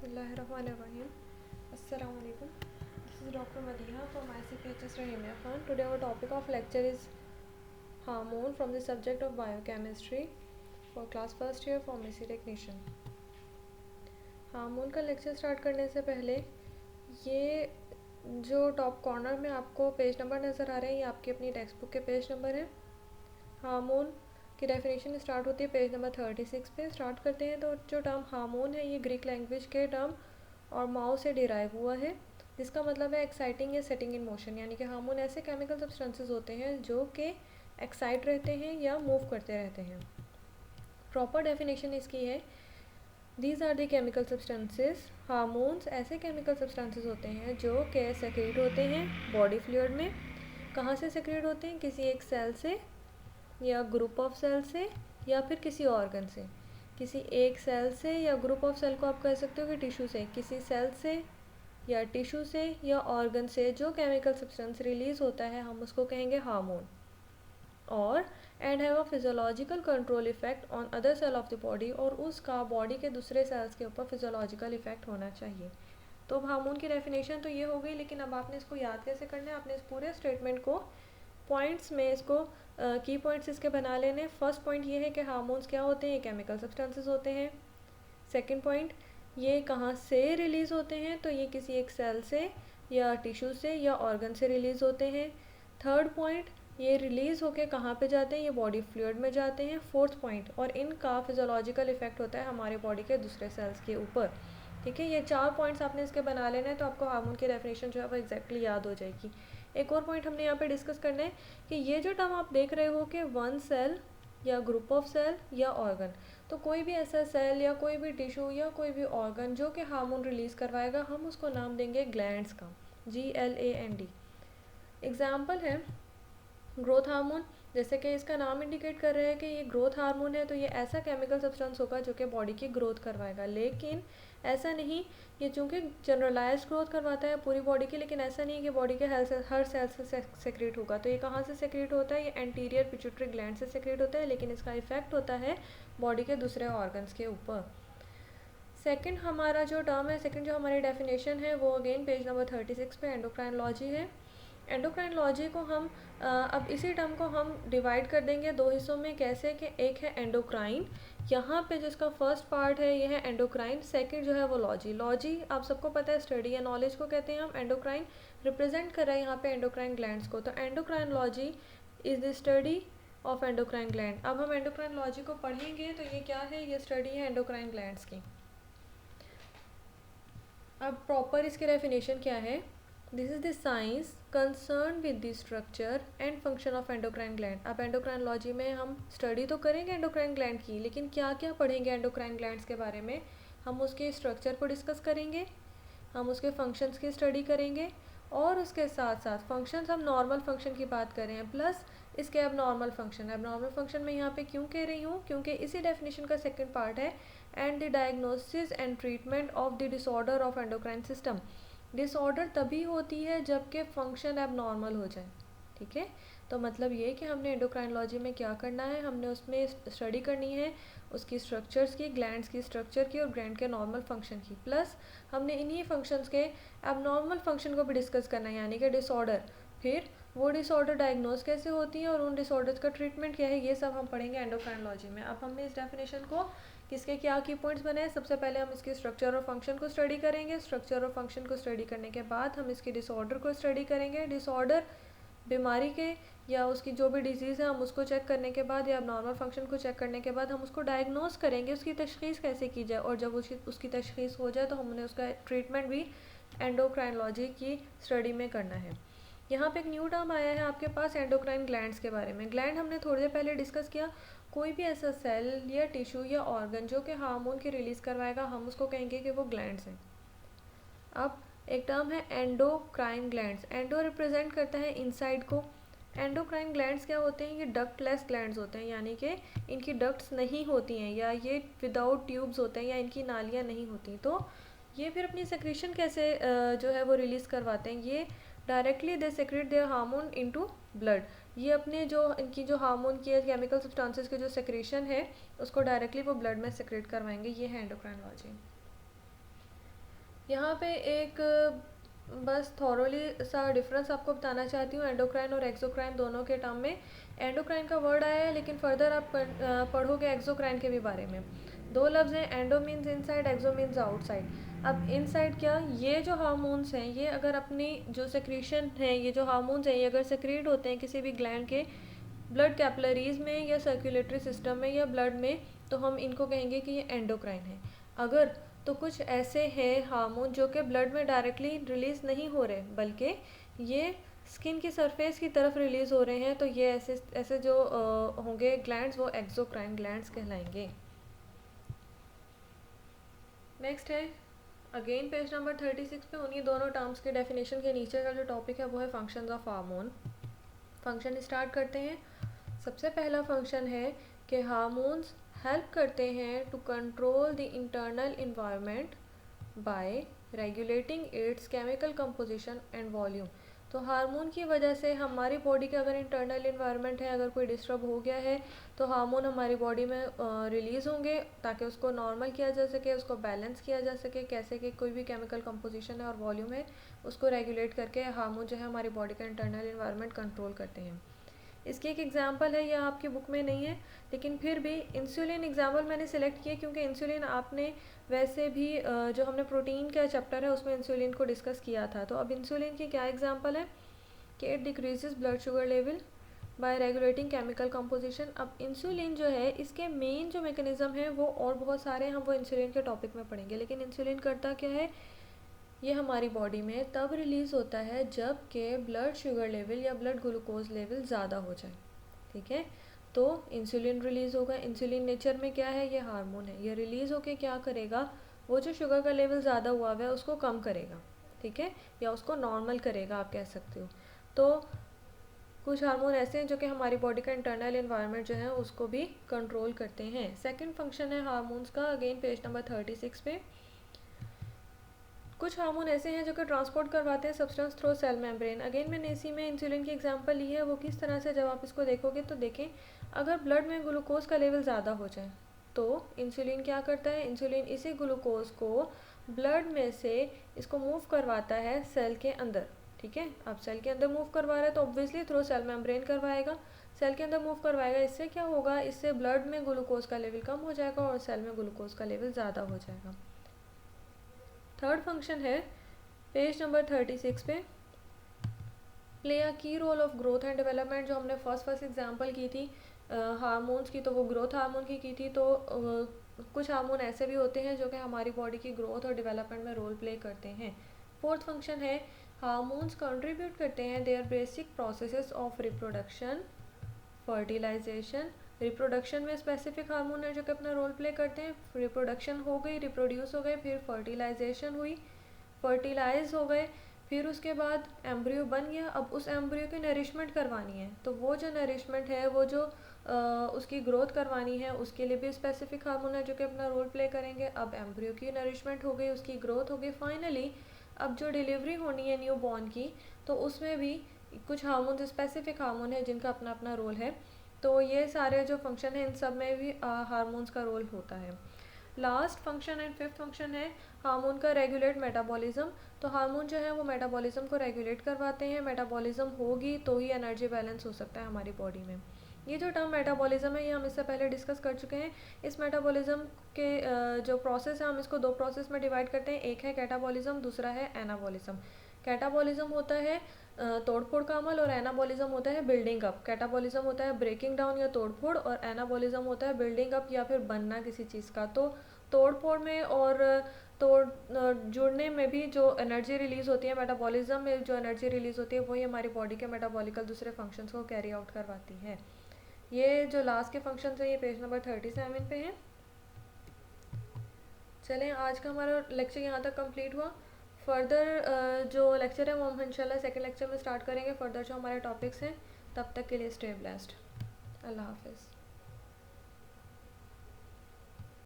Bismillahirrahmanirrahim. Assalamu alaikum. This is Dr. Madiha from ICPHS Rahimia Khan. Today our topic of lecture is hormone from the subject of biochemistry for class first year pharmacy technician. Hormone का lecture start करने से पहले ये जो top corner में आपको page number नज़र आ रहे हैं ये आपकी अपनी टेक्स्ट बुक के पेज नंबर है। हार्मोन की डेफिनेशन स्टार्ट होती है पेज नंबर 36 पे। स्टार्ट करते हैं तो जो टर्म हार्मोन है ये ग्रीक लैंग्वेज के टर्म और माओ से डिराइव हुआ है, जिसका मतलब है एक्साइटिंग या सेटिंग इन मोशन। यानी कि हार्मोन ऐसे केमिकल सब्सटेंसेस होते हैं जो कि एक्साइट रहते हैं या मूव करते रहते हैं। प्रॉपर डेफिनेशन इसकी है, these are the chemical substances. Hormones ऐसे केमिकल सब्सटेंसेस होते हैं जो कि सेक्रेट होते हैं बॉडी फ्लूइड में। कहाँ से सेक्रेट होते हैं? किसी एक सेल से या ग्रुप ऑफ सेल से या फिर किसी ऑर्गन से। किसी एक सेल से या ग्रुप ऑफ सेल को आप कह सकते हो कि टिश्यू से। किसी सेल से या टिश्यू से या ऑर्गन से जो केमिकल सब्सटेंस रिलीज होता है हम उसको कहेंगे हार्मोन। और and have a physiological control effect on other cell of the body, और उसका बॉडी के दूसरे सेल्स के ऊपर फिजियोलॉजिकल इफेक्ट होना चाहिए। तो हार्मोन की डेफिनेशन तो ये हो गई, लेकिन अब आपने इसको याद कैसे करना है? आपने इस पूरे स्टेटमेंट को पॉइंट्स में इसको की पॉइंट्स इसके बना लेने। फर्स्ट पॉइंट ये है कि हार्मोन्स क्या होते हैं? ये केमिकल सब्सटेंसेस होते हैं। सेकंड पॉइंट, ये कहाँ से रिलीज़ होते हैं? तो ये किसी एक सेल से या टिश्यू से या ऑर्गन से रिलीज़ होते हैं। थर्ड पॉइंट, ये रिलीज़ होके कहाँ पे जाते हैं? ये बॉडी फ्लूइड में जाते हैं। फोर्थ पॉइंट, और इनका फिजियोलॉजिकल इफेक्ट होता है हमारे बॉडी के दूसरे सेल्स के ऊपर। ठीक है, ये 4 पॉइंट्स आपने इसके बना लेना है तो आपको हार्मोन की डेफिनेशन जो है वो एग्जैक्टली याद हो जाएगी। एक और पॉइंट हमने यहाँ पे डिस्कस करना है कि ये जो टर्म आप देख रहे हो कि वन सेल या ग्रुप ऑफ सेल या ऑर्गन, तो कोई भी ऐसा सेल या कोई भी टिश्यू या कोई भी ऑर्गन जो कि हार्मोन रिलीज़ करवाएगा हम उसको नाम देंगे ग्लैंड्स का, GLAND। एग्जाम्पल है ग्रोथ हार्मोन। जैसे कि इसका नाम इंडिकेट कर रहा है कि ये ग्रोथ हार्मोन है, तो ये ऐसा केमिकल सब्सटेंस होगा जो कि बॉडी की ग्रोथ करवाएगा। लेकिन ऐसा नहीं, ये चूँकि जनरलाइज ग्रोथ करवाता है पूरी बॉडी की, लेकिन ऐसा नहीं कि बॉडी के हर सेल से सेक्रेट होगा। तो ये कहाँ से सेक्रेट होता है? ये एंटीरियर पिट्यूटरी ग्लैंड से सेक्रेट होता है, लेकिन इसका इफेक्ट होता है बॉडी के दूसरे ऑर्गन्स के ऊपर। सेकंड हमारा जो टर्म है, सेकंड जो हमारी डेफिनेशन है वो अगेन पेज नंबर 36 पे एंडोक्राइनोलॉजी है। एंडोक्राइनोलॉजी को हम अब इसी टर्म को हम डिवाइड कर देंगे 2 हिस्सों में। कैसे कि एक है एंडोक्राइन, यहाँ पे जिसका फर्स्ट पार्ट है ये है एंडोक्राइन। सेकंड जो है वो लॉजी। लॉजी आप सबको पता है स्टडी या नॉलेज को कहते हैं हम। एंडोक्राइन रिप्रेजेंट कर रहा है यहाँ पे एंडोक्राइन ग्लैंड्स को। तो endocrinology is the study of endocrine gland. अब हम एंडोक्राइनोलॉजी को पढ़ेंगे तो ये क्या है? ये स्टडी है एंडोक्राइन ग्लैंड्स की। अब प्रॉपर इसकी डेफिनेशन क्या है? This is the science concern with the structure and function of endocrine gland. अब एंडोक्राइनोलॉजी में हम स्टडी तो करेंगे एंडोक्राइन ग्लैंड की, लेकिन क्या क्या पढ़ेंगे एंडोक्राइन ग्लैंड्स के बारे में? हम उसके स्ट्रक्चर को डिस्कस करेंगे, हम उसके फंक्शंस की स्टडी करेंगे, और उसके साथ साथ फंक्शंस हम नॉर्मल फंक्शन की बात कर रहे हैं प्लस इसके अब नॉर्मल फंक्शन। अब नॉर्मल फंक्शन में यहाँ पे क्यों कह रही हूँ? क्योंकि इसी डेफिनेशन का सेकंड पार्ट है and the diagnosis and treatment of the disorder of endocrine system. Disorder तभी होती है जबकि फंक्शन अब नॉर्मल हो जाए। ठीक है, तो मतलब ये कि हमने एंडोक्राइनोलॉजी में क्या करना है? हमने उसमें स्टडी करनी है उसकी स्ट्रक्चर्स की, ग्लैंड्स की स्ट्रक्चर की और ग्लैंड के नॉर्मल फंक्शन की, प्लस हमने इन्हीं फंक्शंस के एबनॉर्मल फंक्शन को भी डिस्कस करना है, यानी कि डिसऑर्डर। फिर वो डिसऑर्डर डायग्नोज कैसे होती है और उन डिसऑर्डर्स का ट्रीटमेंट क्या है, ये सब हम पढ़ेंगे एंडोक्राइनोलॉजी में। अब हमने इस डेफिनेशन को किसके क्या की पॉइंट्स बनाए? सबसे पहले हम इसकी स्ट्रक्चर और फंक्शन को स्टडी करेंगे। स्ट्रक्चर और फंक्शन को स्टडी करने के बाद हम इसकी डिसऑर्डर को स्टडी करेंगे। डिसऑर्डर बीमारी के या उसकी जो भी डिजीज़ है हम उसको चेक करने के बाद या नॉर्मल फंक्शन को चेक करने के बाद हम उसको डायग्नोस करेंगे, उसकी तशख़ीस कैसे की जाए, और जब उसकी तशख़ीस हो जाए तो हमने उसका ट्रीटमेंट भी एंडोक्राइनोलॉजी की स्टडी में करना है। यहाँ पे एक न्यू टर्म आया है आपके पास एंडोक्राइन ग्लैंड्स के बारे में। ग्लैंड हमने थोड़ी देर पहले डिस्कस किया, कोई भी ऐसा सेल या टिश्यू या ऑर्गन जो कि हार्मोन की रिलीज़ करवाएगा हम उसको कहेंगे कि वो ग्लैंड्स हैं। अब एक टर्म है एंडोक्राइन ग्लैंड्स। एंडो रिप्रेजेंट करता है इनसाइड को। एंडोक्राइन ग्लैंड्स क्या होते हैं? ये डक्टलेस ग्लैंड्स होते हैं, यानी कि इनकी डक्ट्स नहीं होती हैं या ये विदाउट ट्यूब्स होते हैं या इनकी नालियाँ नहीं होती। तो ये फिर अपनी सेक्रेशन कैसे जो है वो रिलीज़ करवाते हैं? ये directly they secrete their hormone into blood. ये अपने जो इनकी जो हार्मोन की केमिकल सब्सटेंसेस के जो सेक्रेशन है उसको डायरेक्टली वो ब्लड में सेक्रेट करवाएंगे। ये है एंडोक्राइनोलॉजी। यहाँ पे एक बस थॉरोली सा डिफरेंस आपको बताना चाहती हूँ एंडोक्राइन और एक्सोक्राइन दोनों के टर्म में। एंडोक्राइन का वर्ड आया है, लेकिन फर्दर आप पढ़ोगे एक्सोक्राइन के भी बारे में। दो लफ्ज़ हैं, एंडो मीन्स इनसाइड, एक्सो मीन्स आउटसाइड। अब इनसाइड क्या, ये जो हार्मोन्स हैं ये अगर अपनी जो सेक्रीशन है, ये जो हार्मोन्स हैं ये अगर सेक्रीट होते हैं किसी भी ग्लैंड के ब्लड कैपिलरीज में या सर्कुलेटरी सिस्टम में या ब्लड में, तो हम इनको कहेंगे कि ये एंडोक्राइन है। अगर तो कुछ ऐसे हैं हार्मोन जो कि ब्लड में डायरेक्टली रिलीज़ नहीं हो रहे, बल्कि ये स्किन की सरफेस की तरफ रिलीज़ हो रहे हैं, तो ये ऐसे ऐसे जो होंगे ग्लैंड्स, वो एक्सोक्राइन ग्लैंड्स कहलाएंगे। नेक्स्ट है अगेन पेज नंबर 36 पे उन्हीं दोनों टर्म्स के डेफिनेशन के नीचे का जो टॉपिक है वो है functions of hormone. Function start करते हैं। सबसे पहला फंक्शन है कि हार्मोन्स हेल्प करते हैं to control the internal environment by regulating its chemical composition and volume. तो हार्मोन की वजह से हमारी बॉडी का अगर इंटरनल इन्वायरमेंट है अगर कोई डिस्टर्ब हो गया है, तो हार्मोन हमारी बॉडी में रिलीज़ होंगे ताकि उसको नॉर्मल किया जा सके, उसको बैलेंस किया जा सके। कैसे कि कोई भी केमिकल कंपोजिशन है और वॉल्यूम है उसको रेगुलेट करके हार्मोन जो है हमारी बॉडी का इंटरनल इन्वायरमेंट कंट्रोल करते हैं। इसकी एक एग्जांपल है, यह आपकी बुक में नहीं है, लेकिन फिर भी इंसुलिन एग्जांपल मैंने सेलेक्ट किया क्योंकि इंसुलिन आपने वैसे भी जो हमने प्रोटीन का चैप्टर है उसमें इंसुलिन को डिस्कस किया था। तो अब इंसुलिन की क्या एग्जांपल है कि it decreases blood sugar level by regulating chemical composition. अब इंसुलिन जो है इसके मेन जो मैकेनिज़्म है वो और बहुत सारे हैं, हम वो इंसुलिन के टॉपिक में पढ़ेंगे। लेकिन इंसुलिन करता क्या है, ये हमारी बॉडी में तब रिलीज़ होता है जब के ब्लड शुगर लेवल या ब्लड ग्लूकोज लेवल ज़्यादा हो जाए। ठीक है, तो इंसुलिन रिलीज़ होगा। इंसुलिन नेचर में क्या है, ये हार्मोन है। ये रिलीज़ होके क्या करेगा, वो जो शुगर का लेवल ज़्यादा हुआ है उसको कम करेगा, ठीक है, या उसको नॉर्मल करेगा आप कह सकते हो। तो कुछ हार्मोन ऐसे हैं जो कि हमारी बॉडी का इंटरनल इन्वायरमेंट जो है उसको भी कंट्रोल करते हैं। सेकंड फंक्शन है हार्मोन्स का, अगेन पेज नंबर 36 पे। कुछ हार्मोन ऐसे हैं जो कि ट्रांसपोर्ट करवाते हैं substance through cell membrane. Again मैंने इसी में इंसुलिन की एग्जांपल ली है। वो किस तरह से, जब आप इसको देखोगे तो देखें, अगर ब्लड में ग्लूकोज का लेवल ज़्यादा हो जाए तो इंसुलिन क्या करता है, इंसुलिन इसी ग्लूकोज को ब्लड में से इसको मूव करवाता है सेल के अंदर। ठीक है, अब सेल के अंदर मूव करवा रहा है तो ऑब्वियसली थ्रू सेल मेम्ब्रेन करवाएगा, सेल के अंदर मूव करवाएगा। इससे क्या होगा, इससे ब्लड में ग्लूकोज का लेवल कम हो जाएगा और सेल में ग्लूकोज का लेवल ज़्यादा हो जाएगा। थर्ड फंक्शन है पेज नंबर 36 पे, play a key role of growth and development. जो हमने फर्स्ट एग्जांपल की थी हार्मोन्स की, तो वो ग्रोथ हार्मोन की थी। तो कुछ हार्मोन ऐसे भी होते हैं जो कि हमारी बॉडी की ग्रोथ और डेवलपमेंट में रोल प्ले करते हैं। फोर्थ फंक्शन है हार्मोन्स कंट्रीब्यूट करते हैं their basic processes of reproduction, fertilisation. Reproduction में स्पेसिफिक हार्मोन है जो कि अपना रोल प्ले करते हैं। रिप्रोडक्शन हो गई, रिप्रोड्यूस हो गए, फिर फर्टिलाइजेशन हुई, फर्टिलाइज हो गए, फिर उसके बाद एम्ब्रियो बन गया। अब उस एम्ब्रियो की नरिशमेंट करवानी है, तो वो जो नरिशमेंट है, वो जो उसकी ग्रोथ करवानी है, उसके लिए भी स्पेसिफिक हार्मोन है जो कि अपना रोल प्ले करेंगे। अब एम्ब्रियो की नरिशमेंट हो गई, उसकी ग्रोथ हो गई, फाइनली अब जो डिलीवरी होनी है न्यू बॉर्न की, तो उसमें भी कुछ हार्मोन स्पेसिफिक हार्मोन है जिनका अपना अपना रोल है। तो ये सारे जो फंक्शन है इन सब में भी हार्मोन्स का रोल होता है। Last function and fifth function है हार्मोन का रेगुलेट मेटाबॉलिज्म। तो हार्मोन जो है वो मेटाबॉलिज्म को रेगुलेट करवाते हैं। मेटाबॉलिज्म होगी तो ही एनर्जी बैलेंस हो सकता है हमारी बॉडी में। ये जो टर्म मेटाबॉलिज्म है ये हम इससे पहले डिस्कस कर चुके हैं। इस मेटाबॉलिज्म के जो प्रोसेस है हम इसको दो प्रोसेस में डिवाइड करते हैं, एक है कैटाबॉलिज्म, दूसरा है एनाबॉलिज्म। कैटाबॉलिज्म होता है तोड़फोड़ का अमल और एनाबॉलिज्म होता है बिल्डिंग अप। कैटाबॉलिज्म होता है ब्रेकिंग डाउन या तोड़फोड़ और एनाबॉलिज्म होता है बिल्डिंग अप या फिर बनना किसी चीज़ का। तो तोड़फोड़ में और जुड़ने में भी जो एनर्जी रिलीज़ होती है, मेटाबॉलिज्म में जो एनर्जी रिलीज़ होती है वही हमारी बॉडी के मेटाबॉलिकल दूसरे फंक्शंस को कैरी आउट करवाती है। ये जो लास्ट के फंक्शंस हैं ये पेज नंबर 37 पे हैं। चलें, आज का हमारा लेक्चर यहाँ तक कंप्लीट हुआ। फर्दर जो लेक्चर है वो हम इंशाल्लाह सेकंड लेक्चर में स्टार्ट करेंगे। फर्दर जो हमारे टॉपिक्स हैं, तब तक के लिए स्टे ब्लेस्ड। अल्लाह हाफिज़।